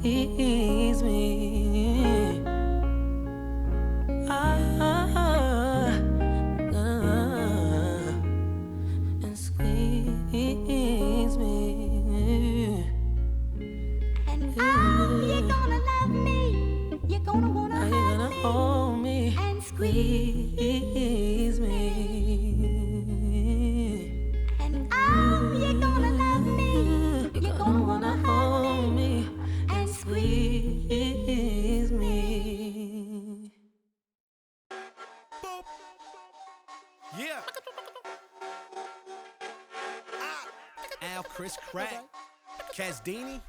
me. And squeeze me. And oh, you're gonna love me. You're gonna wanna hold me and squeeze me. And oh, you're gonna love me. You're gonna wanna hold me and squeeze me. Yeah. Al, Chris Crack, Casdini.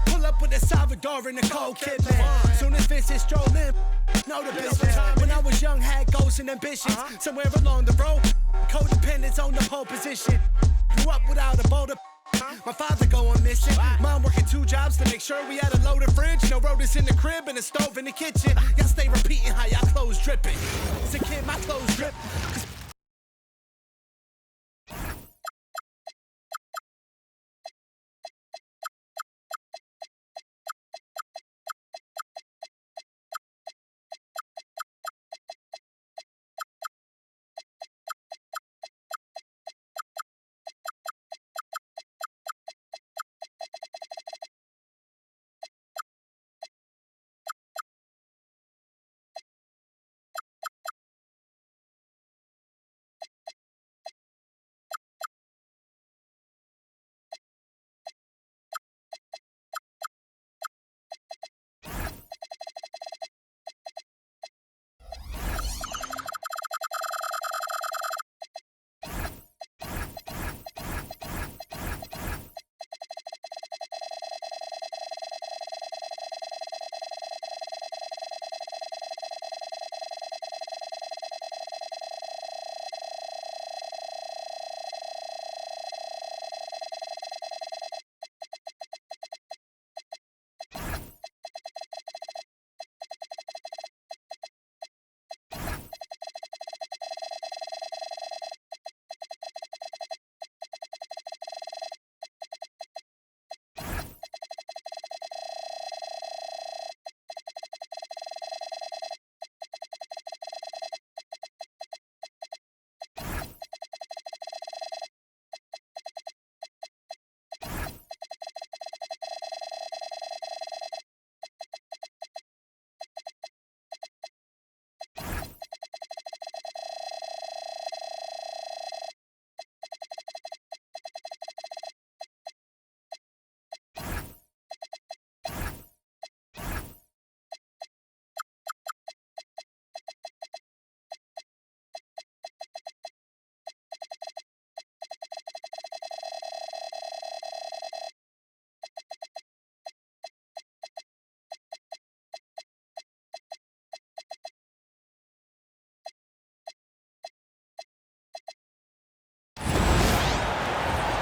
Pull up with a Salvador and a cold kid, man. Soon as Vince is strolling, know the business. When I was young, had goals and ambitions. Somewhere along the road, codependence on the pole position. Grew up without a boulder. My father go on mission. Mom working 2 jobs to make sure we had a loaded fridge. No rotors in the crib and a stove in the kitchen. Y'all stay repeating how y'all clothes dripping. As a kid, my clothes drip.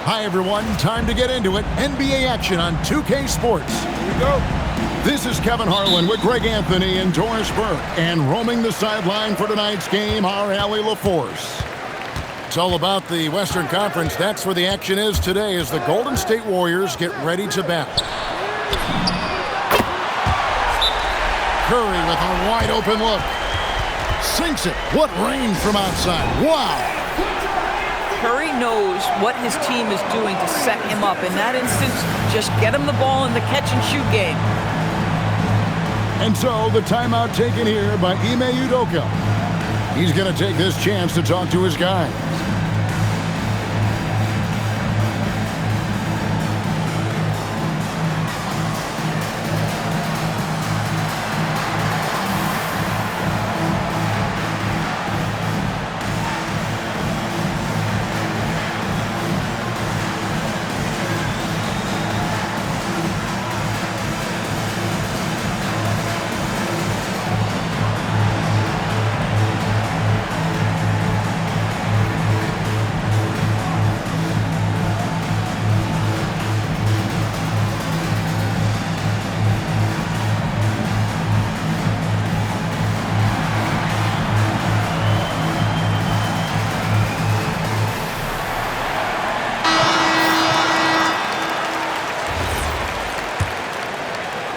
Hi, everyone. Time to get into it. NBA action on 2K Sports. Here we go. This is Kevin Harlan with Greg Anthony and Doris Burke. And roaming the sideline for tonight's game, our Allie LaForce. It's all about the Western Conference. That's where the action is today as the Golden State Warriors get ready to battle. Curry with a wide-open look. Sinks it. What range from outside. Wow. Curry knows what his team is doing to set him up. In that instance, just get him the ball in the catch-and-shoot game. And so, the timeout taken here by Ime Udoka. He's going to take this chance to talk to his guys.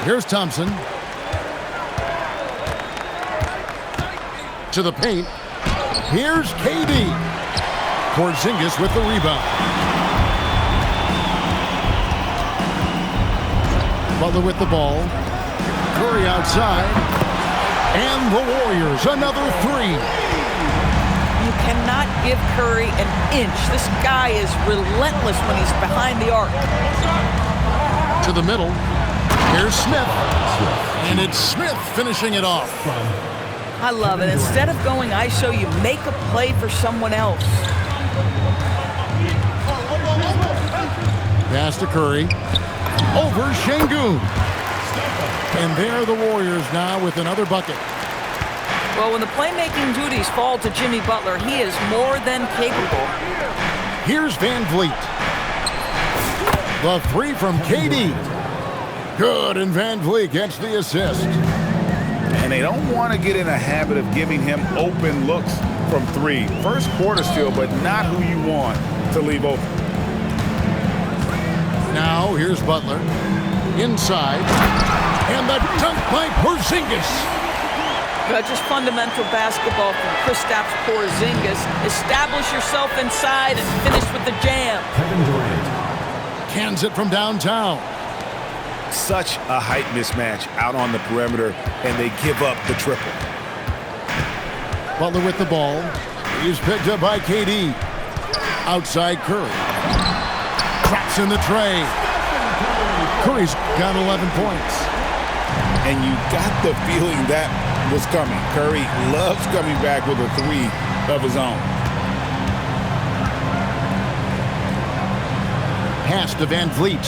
Here's Thompson. To the paint. Here's KD. Porzingis with the rebound. Butler with the ball. Curry outside. And the Warriors, another three. You cannot give Curry an inch. This guy is relentless when he's behind the arc. To the middle. Here's Smith. And it's Smith finishing it off. I love it. Instead of going ISO, you make a play for someone else. Pass to Curry. Over Şengün. And there are the Warriors now with another bucket. Well, when the playmaking duties fall to Jimmy Butler, he is more than capable. Here's Van Vliet. The three from KD. Good, and Van Vliet gets the assist. And they don't want to get in a habit of giving him open looks from three. First quarter still, but not who you want to leave open. Now, here's Butler. Inside. And the dunk by Porzingis. Just fundamental basketball from Kristaps Porzingis. Establish yourself inside and finish with the jam. Cans it from downtown. Such a height mismatch out on the perimeter, and they give up the triple. Butler with the ball. He's picked up by KD. Outside Curry. Drops in the tray. Curry's got 11 points. And you got the feeling that was coming. Curry loves coming back with a three of his own. Pass to Van Vliet.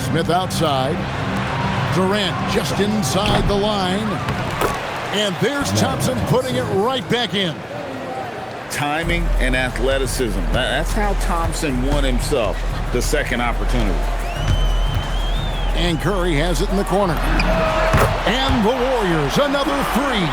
Smith outside. Durant just inside the line. And there's Thompson putting it right back in. Timing and athleticism. That's how Thompson won himself the second opportunity. And Curry has it in the corner. And the Warriors, another three.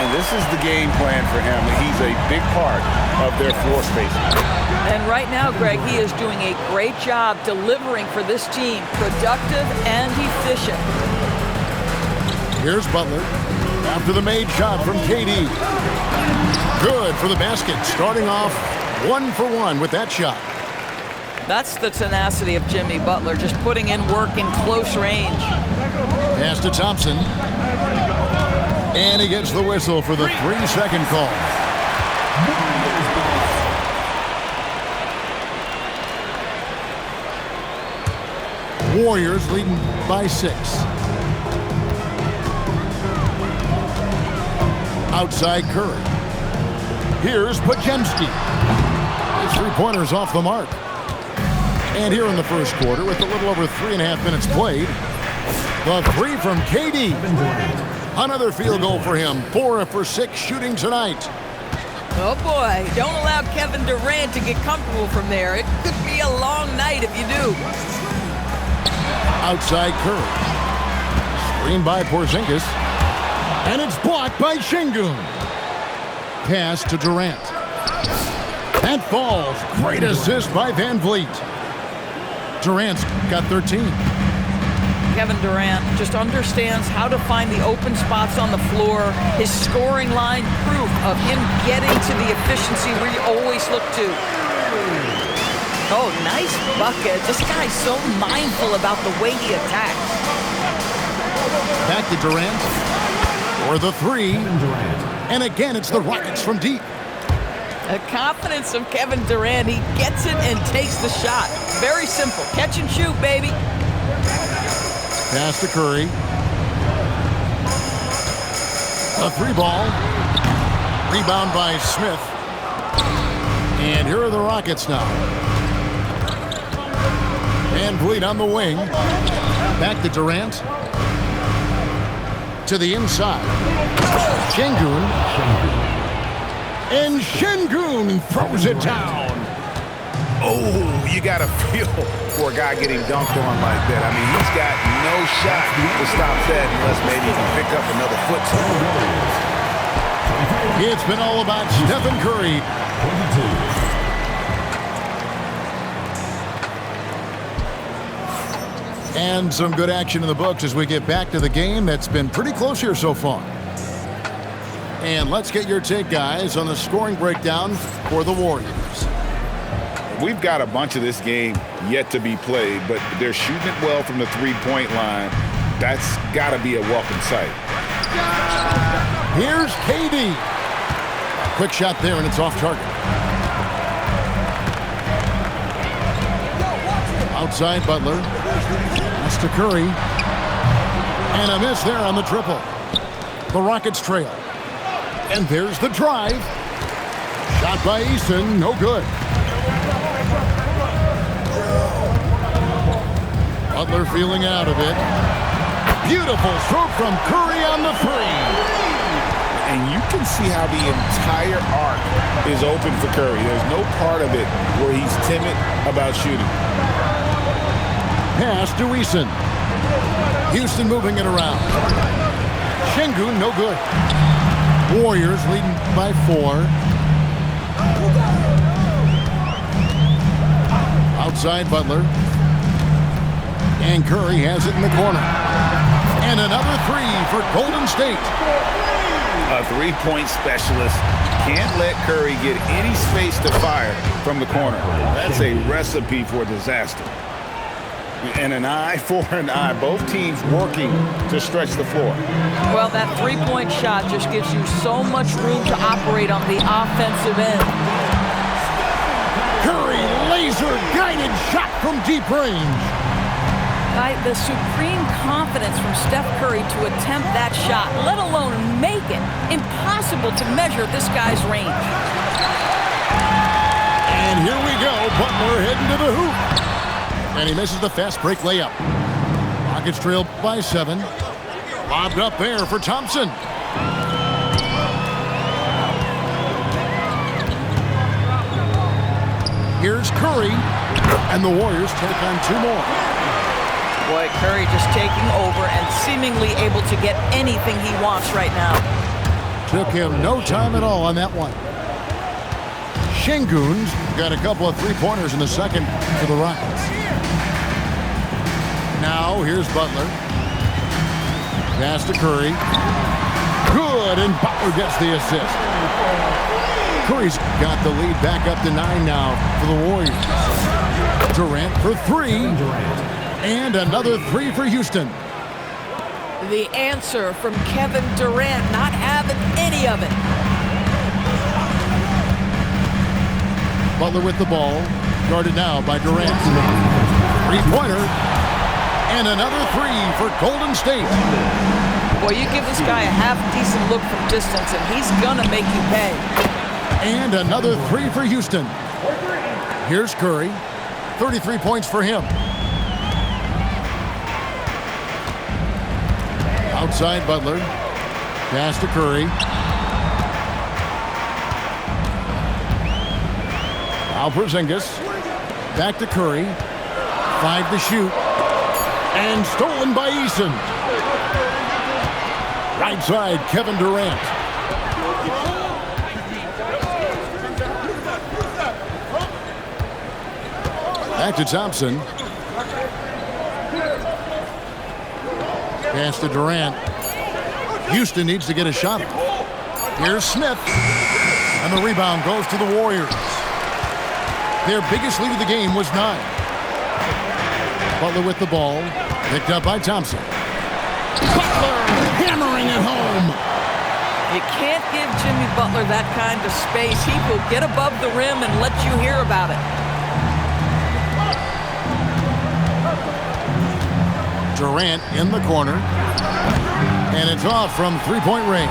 And this is the game plan for him. He's a big part of their floor spacing. And right now, Greg, he is doing a great job delivering for this team. Productive and efficient. Here's Butler. After the made shot from KD. Good for the basket. Starting off 1 for 1 with that shot. That's the tenacity of Jimmy Butler, just putting in work in close range. Pass to Thompson. And he gets the whistle for the 3-second call. Warriors leading by 6. Outside Curry. Here's Podziemski. His three-pointer's off the mark. And here in the first quarter, with a little over 3.5 minutes played, the three from KD. Another field goal for him. 4 for 6 shooting tonight. Oh boy, don't allow Kevin Durant to get comfortable from there. It could be a long night if you do. Outside Curry. Screened by Porzingis. And it's blocked by Şengün. Pass to Durant. That falls. Great assist by Van Vliet. Durant's got 13. Kevin Durant just understands how to find the open spots on the floor. His scoring line proof of him getting to the efficiency where you always look to. Oh, nice bucket. This guy's so mindful about the way he attacks. Back to Durant. For the three. And again, it's the Rockets from deep. The confidence of Kevin Durant. He gets it and takes the shot. Very simple. Catch and shoot, baby. Pass to Curry. A three ball. Rebound by Smith. And here are the Rockets now. Van Vliet on the wing. Back to Durant. To the inside. Şengün. And Şengün throws it down. Oh, you got to feel for a guy getting dunked on like that. I mean, he's got no shot to stop that unless maybe he can pick up another foot. It's been all about Stephen Curry. 22. And some good action in the books as we get back to the game that's been pretty close here so far. And let's get your take, guys, on the scoring breakdown for the Warriors. We've got a bunch of this game yet to be played, but they're shooting it well from the three-point line. That's got to be a welcome sight. Here's KD. Quick shot there, and it's off target. Outside Butler. That's to Curry. And a miss there on the triple. The Rockets trail. And there's the drive. Shot by Eason, no good. Butler feeling out of it. Beautiful stroke from Curry on the three. And you can see how the entire arc is open for Curry. There's no part of it where he's timid about shooting. Pass to Eason. Houston moving it around. Şengün, no good. Warriors leading by 4. Outside Butler. And Curry has it in the corner. And another three for Golden State. A three-point specialist can't let Curry get any space to fire from the corner. That's a recipe for disaster. And an eye for an eye. Both teams working to stretch the floor. Well, that three-point shot just gives you so much room to operate on the offensive end. Curry, laser-guided shot from deep range. The supreme confidence from Steph Curry to attempt that shot, let alone make it. Impossible to measure this guy's range. And here we go. Butler heading to the hoop. And he misses the fast break layup. Rockets trail by 7. Lobbed up there for Thompson. Here's Curry. And the Warriors take on 2 more. Boy, Curry just taking over and seemingly able to get anything he wants right now. Took him no time at all on that one. Şengün's got a couple of three-pointers in the second for the Rockets. Now here's Butler. Pass to Curry. Good, and Butler gets the assist. Curry's got the lead back up to 9 now for the Warriors. Durant for 3. And another 3 for Houston. The answer from Kevin Durant, not having any of it. Butler with the ball, guarded now by Durant. Three-pointer, and another 3 for Golden State. Boy, you give this guy a half-decent look from distance, and he's gonna make you pay. And another 3 for Houston. Here's Curry, 33 points for him. Outside Butler. Pass to Curry. Now Porzingis. Back to Curry. 5 to shoot. And stolen by Eason. Right side, Kevin Durant. Back to Thompson. Pass to Durant. Houston needs to get a shot. Here's Smith. And the rebound goes to the Warriors. Their biggest lead of the game was 9. Butler with the ball. Picked up by Thompson. Butler hammering it home. You can't give Jimmy Butler that kind of space. He will get above the rim and let you hear about it. Durant in the corner. And it's off from three-point range.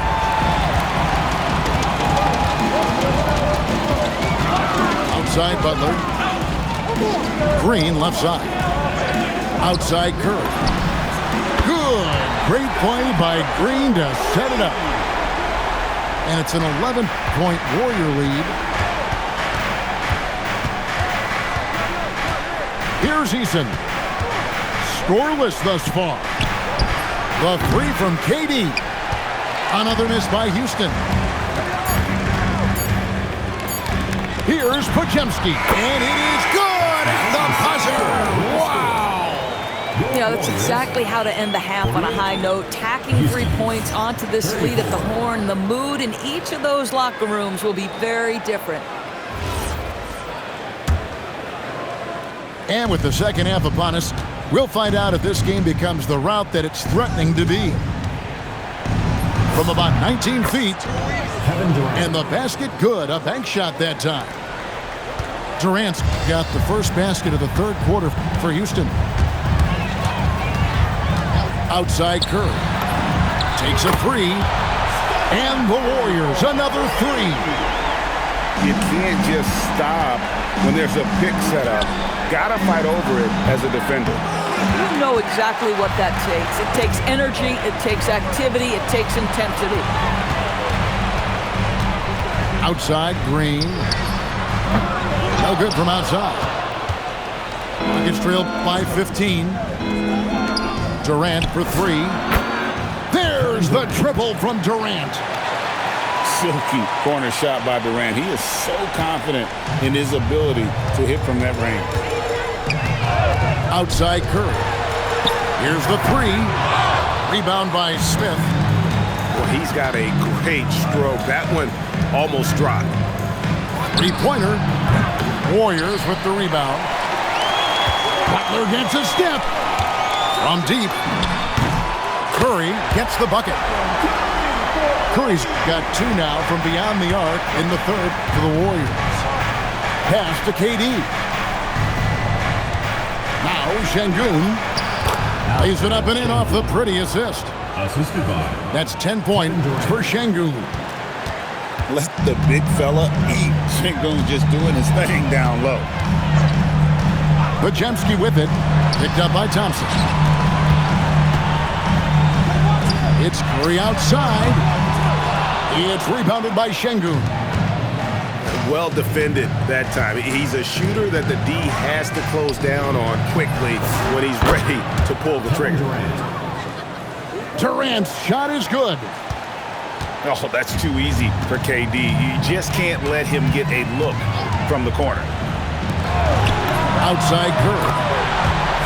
Outside Butler. Green left side. Outside Curry. Good. Great play by Green to set it up. And it's an 11-point Warrior lead. Here's Eason. Scoreless thus far. The 3 from KD. Another miss by Houston. Here's Podziemski. And it is good at the buzzer. Wow. Yeah, that's exactly how to end the half on a high note. Tacking 3 points onto this lead at the horn. The mood in each of those locker rooms will be very different. And with the second half upon us, we'll find out if this game becomes the route that it's threatening to be. From about 19 feet, and the basket good. A bank shot that time. Durant's got the first basket of the third quarter for Houston. Outside Curry. Takes a three. And the Warriors, another three. You can't just stop when there's a pick set up. Gotta fight over it as a defender. You know exactly what that takes. It takes energy, it takes activity, it takes intensity. Outside, Green. No good from outside. Gets trailed by 15. Durant for three. There's the triple from Durant. Silky corner shot by Durant. He is so confident in his ability to hit from that range. Outside Curry. Here's the three. Rebound by Smith. Well, he's got a great stroke. That one almost dropped. Three-pointer. Warriors with the rebound. Butler gets a step. From deep. Curry gets the bucket. Curry's got two now from beyond the arc in the third for the Warriors. Pass to KD. Now Şengün lays it up and in off the pretty assist. That's 10 points for Şengün. Let the big fella eat. Şengün just doing his thing down low. Podziemski with it. Picked up by Thompson. It's Curry outside. It's rebounded by Şengün. Well defended that time. He's a shooter that the D has to close down on quickly when he's ready to pull the trigger. Durant's shot is good. Oh, that's too easy for KD. You just can't let him get a look from the corner. Outside Curry.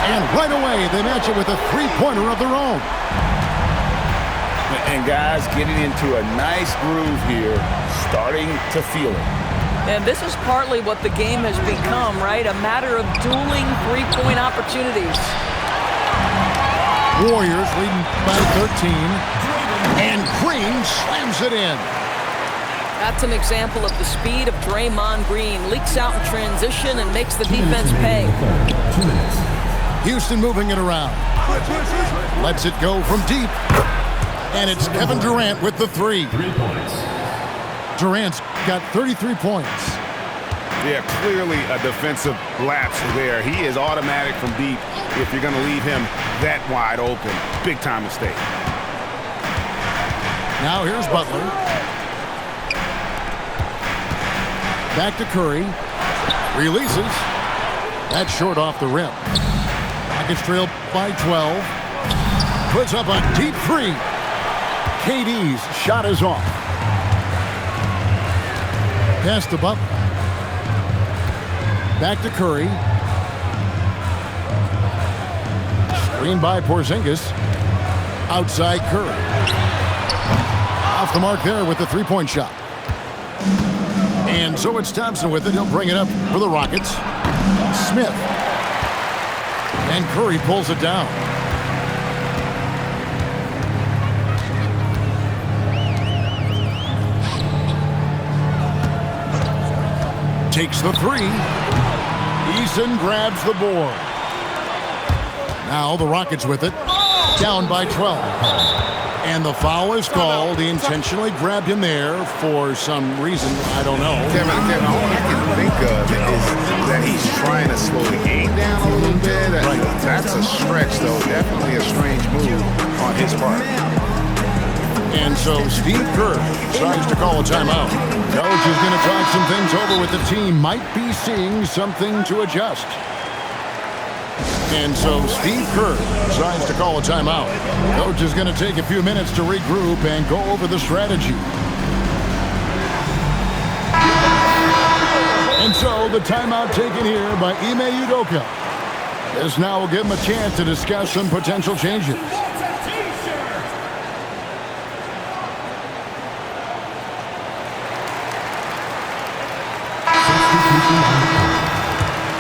And right away, they match it with a three-pointer of their own. And guys getting into a nice groove here, starting to feel it. And this is partly what the game has become, right? A matter of dueling three-point opportunities. Warriors leading by 13. And Green slams it in. That's an example of the speed of Draymond Green. Leaks out in transition and makes the defense pay. Houston moving it around. Lets it go from deep. And it's Kevin Durant with the three. 3 points. Durant's got 33 points. Yeah, clearly a defensive lapse there. He is automatic from deep if you're going to leave him that wide open. Big time mistake. Now here's Butler. Back to Curry. Releases. That's short off the rim. Rockets trail by 12. Puts up a deep three. KD's shot is off. Pass to Butler. Back to Curry. Screen by Porzingis. Outside Curry. Off the mark there with the three-point shot. And so it's Thompson with it. He'll bring it up for the Rockets. Smith. And Curry pulls it down. Takes the three. Eason grabs the board. Now the Rockets with it. Down by 12. And the foul is called. He intentionally grabbed him there for some reason. I don't know. Kevin, all I can think of is that he's trying to slow the game down a little bit. That's a stretch, though. Definitely a strange move on his part. And so Steve Kerr decides to call a timeout. Coach is going to talk some things over with the team. Might be seeing something to adjust. And so Steve Kerr decides to call a timeout. Coach is going to take a few minutes to regroup and go over the strategy. And so the timeout taken here by Ime Udoka. This now will give him a chance to discuss some potential changes.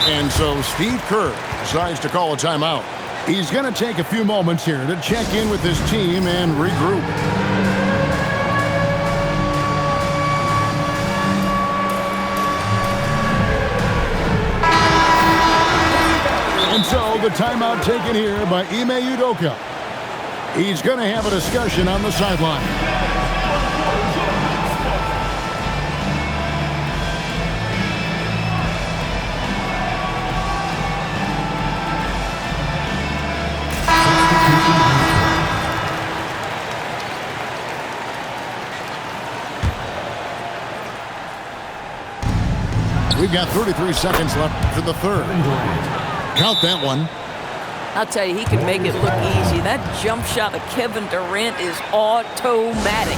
And so Steve Kerr decides to call a timeout. He's going to take a few moments here to check in with his team and regroup. And so the timeout taken here by Ime Udoka. He's going to have a discussion on the sideline. We've got 33 seconds left for the third. Count that one. I'll tell you, he can make it look easy. That jump shot of Kevin Durant is automatic.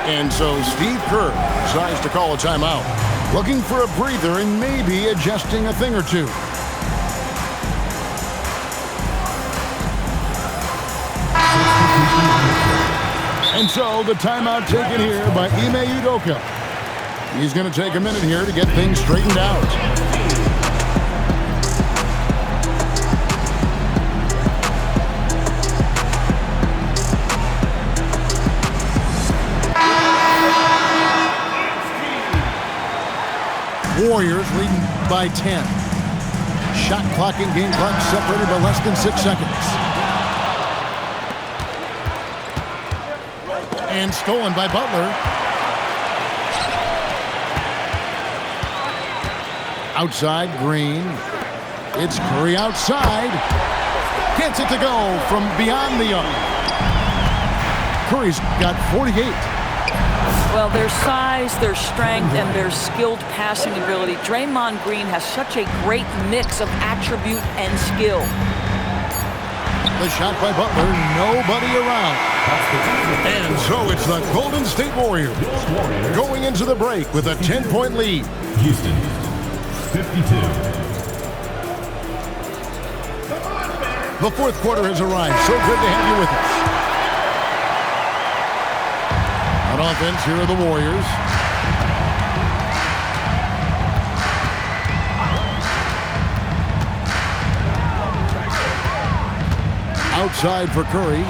And so Steve Kerr decides to call a timeout, looking for a breather and maybe adjusting a thing or two. And so the timeout taken here by Ime Udoka. He's going to take a minute here to get things straightened out. Warriors leading by 10. Shot clock and game clock separated by less than 6 seconds. And stolen by Butler. Outside, Green. It's Curry outside. Gets it to go from beyond the arc. Curry's got 48. Well, their size, their strength, and their skilled passing ability. Draymond Green has such a great mix of attribute and skill. The shot by Butler, nobody around. And so it's the Golden State Warriors going into the break with a 10-point lead. Houston, 52. The fourth quarter has arrived. So good to have you with us. On offense, here are the Warriors. Outside for Curry.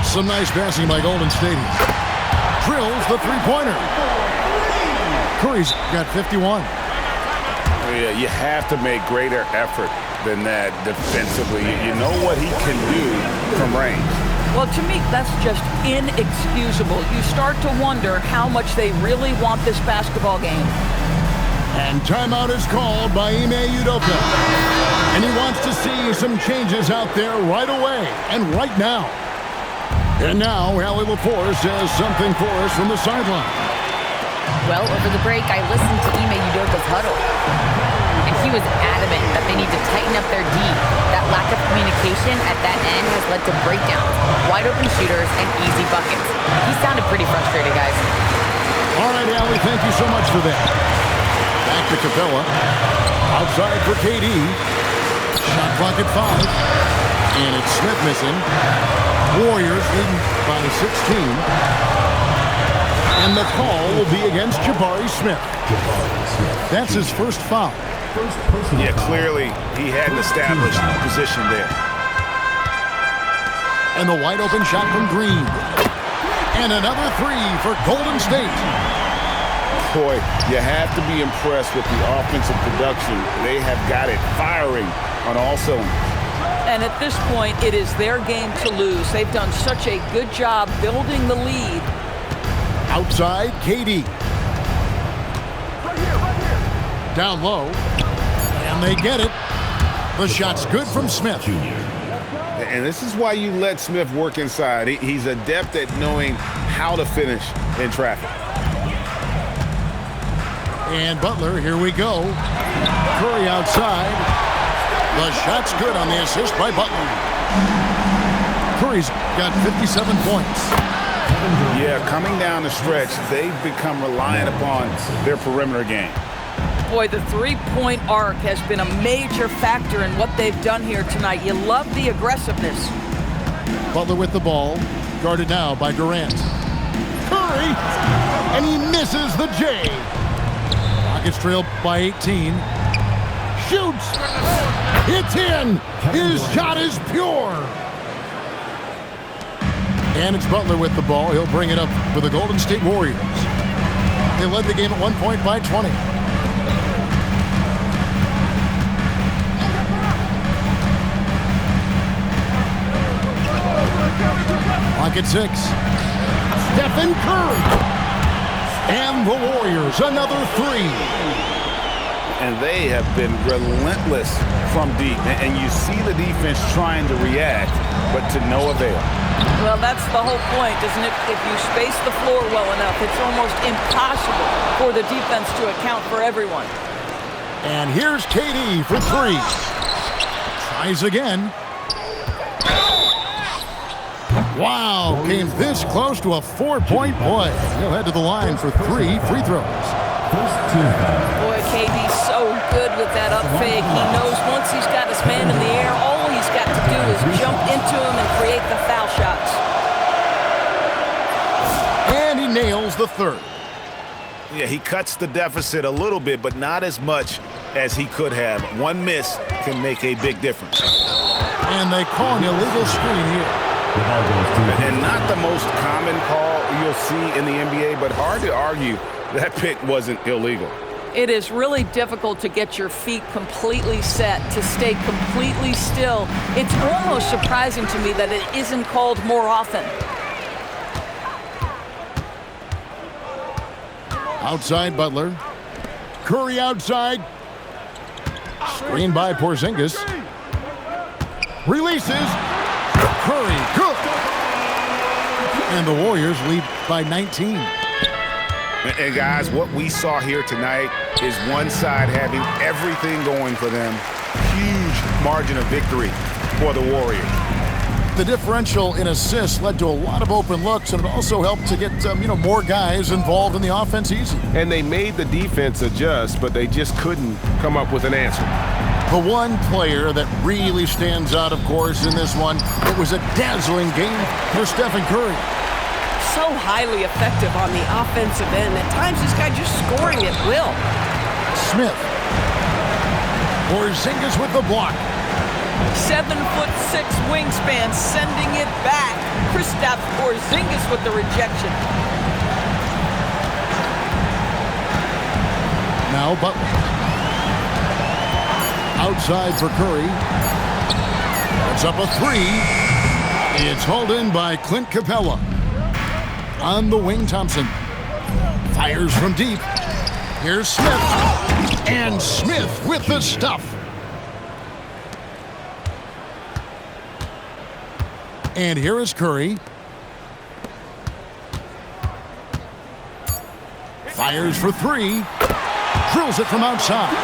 Some nice passing by Golden State. Drills the three-pointer. Curry's got 51. Yeah, you have to make greater effort than that defensively. You know what he can do from range. Well, to me, that's just inexcusable. You start to wonder how much they really want this basketball game. And timeout is called by Ime Udoka. And he wants to see some changes out there right away and right now. And now, Allie LaForce has something for us from the sideline. Well, over the break, I listened to Ime Udoka's huddle. And he was adamant that they need to tighten up their D. That lack of communication at that end has led to breakdowns, wide open shooters, and easy buckets. He sounded pretty frustrated, guys. All right, Allie, thank you so much for that. Back to Capella. Outside for KD. Shot clock at 5. And it's Smith missing. Warriors leading by 16. And the call will be against Jabari Smith. That's his first foul. Yeah, clearly he hadn't established position there. And the wide open shot from Green. And another three for Golden State. Boy, you have to be impressed with the offensive production. They have got it firing on all cylinders. And at this point, it is their game to lose. They've done such a good job building the lead. Outside, KD. Down low. And they get it. The shot's good from Smith. And this is why you let Smith work inside. He's adept at knowing how to finish in traffic. And Butler, here we go. Curry outside. The shot's good on the assist by Butler. Curry's got 57 points. Yeah, coming down the stretch, they've become reliant upon their perimeter game. Boy, the three-point arc has been a major factor in what they've done here tonight. You love the aggressiveness. Butler with the ball, guarded now by Durant. Curry, and he misses the J. Rockets trail by 18. Shoots, it's in. His shot is pure. And it's Butler with the ball. He'll bring it up for the Golden State Warriors. They led the game at 1 point by 20. Clock at 6. Stephen Curry. And the Warriors, another 3. And they have been relentless from deep. And you see the defense trying to react, but to no avail. Well, that's the whole point, isn't it? If you space the floor well enough, it's almost impossible for the defense to account for everyone. And here's KD for 3. Tries again. Wow, came this close to a 4-point play. He'll head to the line for 3 free throws. Boy, KD's so good with that up fake. He knows once he's got his man in the air, all he's got to do is jump into him and create the foul shots. And he nails the third. Yeah, he cuts the deficit a little bit, but not as much as he could have. One miss can make a big difference. And they call an illegal screen here. And not the most common call you'll see in the NBA, but hard to argue that pick wasn't illegal. It is really difficult to get your feet completely set, to stay completely still. It's almost surprising to me that it isn't called more often. Outside Butler. Curry outside. Screen by Porzingis. Releases. Curry, good. And the Warriors lead by 19. And guys, what we saw here tonight is one side having everything going for them. Huge margin of victory for the Warriors. The differential in assists led to a lot of open looks, and it also helped to get more guys involved in the offense easy. And they made the defense adjust, but they just couldn't come up with an answer. The one player that really stands out, of course, in this one, it was a dazzling game for Stephen Curry. So highly effective on the offensive end. At times, this guy just scoring at will. Smith. Porzingis with the block. 7'6" wingspan, sending it back. Kristaps Porzingis with the rejection. Now Butler. Outside for Curry. That's up a 3. It's hauled in by Clint Capella. On the wing, Thompson. Fires from deep. Here's Smith. And Smith with the stuff. And here is Curry. Fires for 3. Drills it from outside.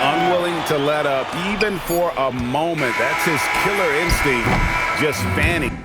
Unwilling to let up even for a moment. That's his killer instinct, just fanning.